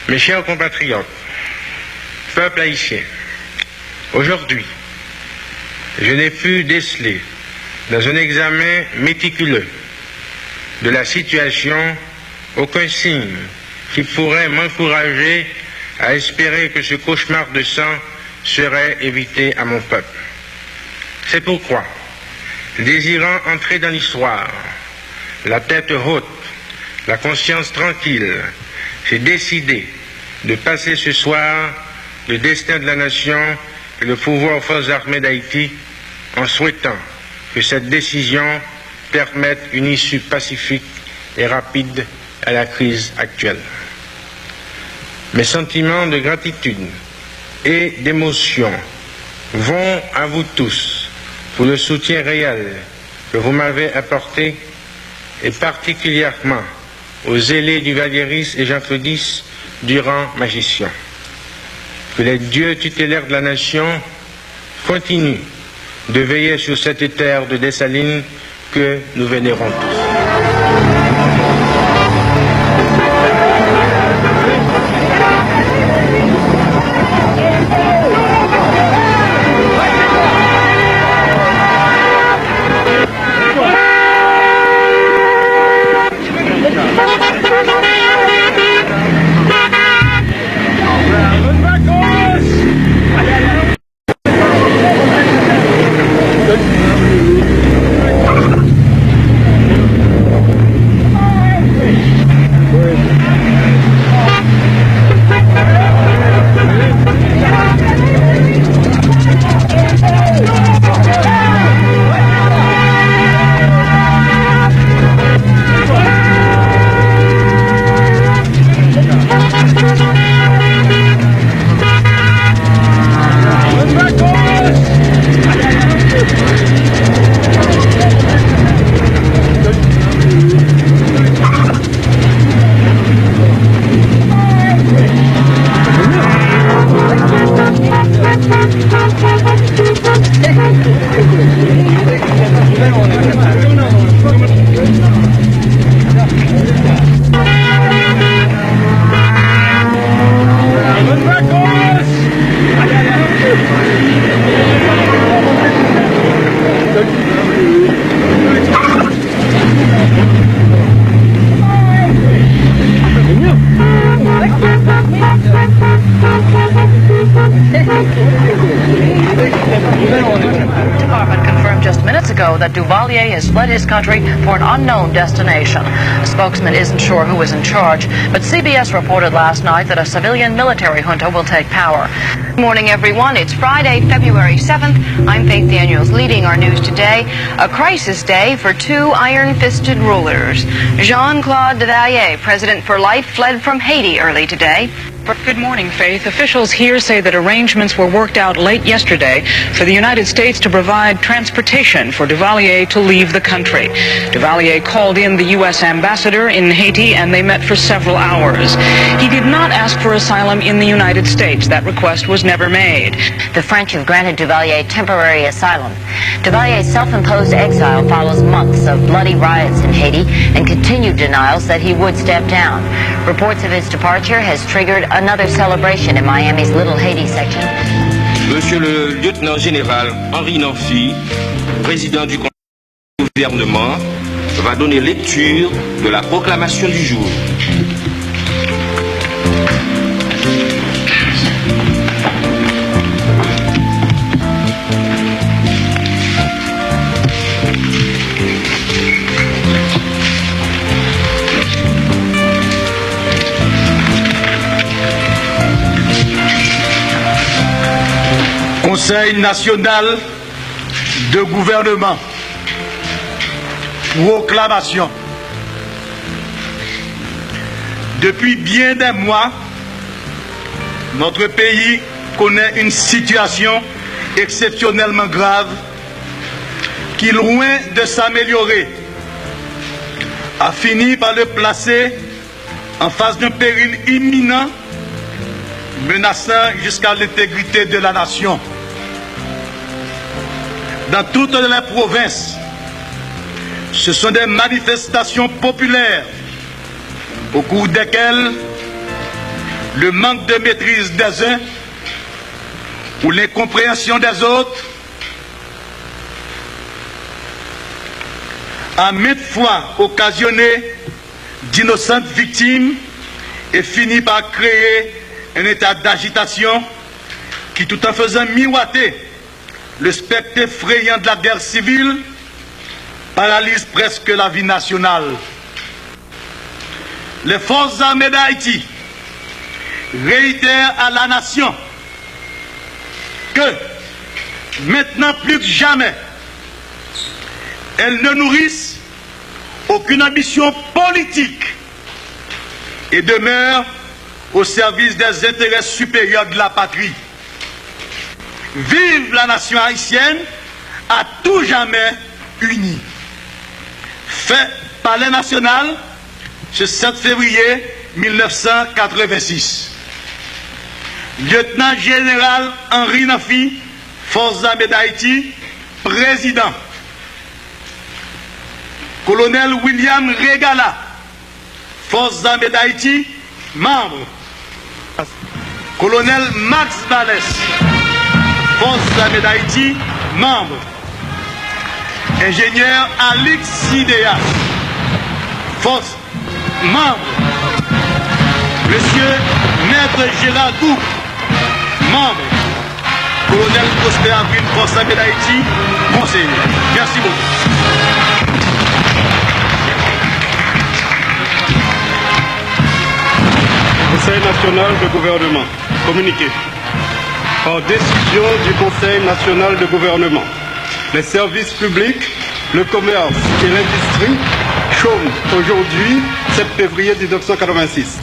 Mes chers compatriotes, peuple haïtien, aujourd'hui, je n'ai pu déceler dans un examen méticuleux de la situation aucun signe qui pourrait m'encourager à espérer que ce cauchemar de sang serait évité à mon peuple. C'est pourquoi, désirant entrer dans l'histoire, la tête haute, la conscience tranquille, j'ai décidé de passer ce soir le destin de la nation et le pouvoir aux forces armées d'Haïti en souhaitant que cette décision permette une issue pacifique et rapide à la crise actuelle. Mes sentiments de gratitude et d'émotion vont à vous tous pour le soutien réel que vous m'avez apporté et particulièrement aux zélés du Valieris et Jean-Claude X durant ma gestion. Que les dieux tutélaires de la nation continuent de veiller sur cette terre de Dessalines que nous vénérons tous. That Duvalier has fled his country for an unknown destination. A spokesman isn't sure who is in charge, but CBS reported last night that a civilian military junta will take power. Good morning, everyone. It's Friday, February 7th. I'm Faith Daniels, leading our news today. A crisis day for two iron-fisted rulers. Jean-Claude Duvalier, president for life, fled from Haiti early today. Good morning, Faith. Officials here say that arrangements were worked out late yesterday for the United States to provide transportation for Duvalier to leave the country. Duvalier called in the U.S. ambassador in Haiti and they met for several hours. He did not ask for asylum in the United States. That request was never made. The French have granted Duvalier temporary asylum. Duvalier's self-imposed exile follows months of bloody riots in Haiti and continued denials that he would step down. Reports of his departure has triggered another celebration in Miami's Little Haiti section. Monsieur le lieutenant général Henri Nancy, président du gouvernement, va donner lecture de la proclamation du jour. Conseil national de gouvernement. Proclamation. Depuis bien des mois, notre pays connaît une situation exceptionnellement grave qui, loin de s'améliorer, a fini par le placer en face d'un péril imminent menaçant jusqu'à l'intégrité de la nation. Dans toutes les provinces, ce sont des manifestations populaires au cours desquelles le manque de maîtrise des uns ou l'incompréhension des autres a maintes fois occasionné d'innocentes victimes et finit par créer un état d'agitation qui, tout en faisant miroiter le spectre effrayant de la guerre civile, paralyse presque la vie nationale. Les forces armées d'Haïti réitèrent à la nation que, maintenant plus que jamais, elles ne nourrissent aucune ambition politique et demeurent au service des intérêts supérieurs de la patrie. Vive la nation haïtienne à tout jamais unie. Fait Palais National ce 7 février 1986. Lieutenant général Henri Nafi, Forces armées d'Haïti, président. Colonel William Regala, Forces armées d'Haïti, membre. Colonel Max Vallès, Forces armées d'Haïti, membre. Ingénieur Alix Sidéas, force, membre. Monsieur Maître Gérard Gou, membre. Colonel Prosper Avril, Forces armées d'Haïti, conseiller. Merci beaucoup. Conseil national de gouvernement. Communiqué. Par décision du Conseil national de gouvernement, les services publics, le commerce et l'industrie chôment aujourd'hui, 7 février 1986.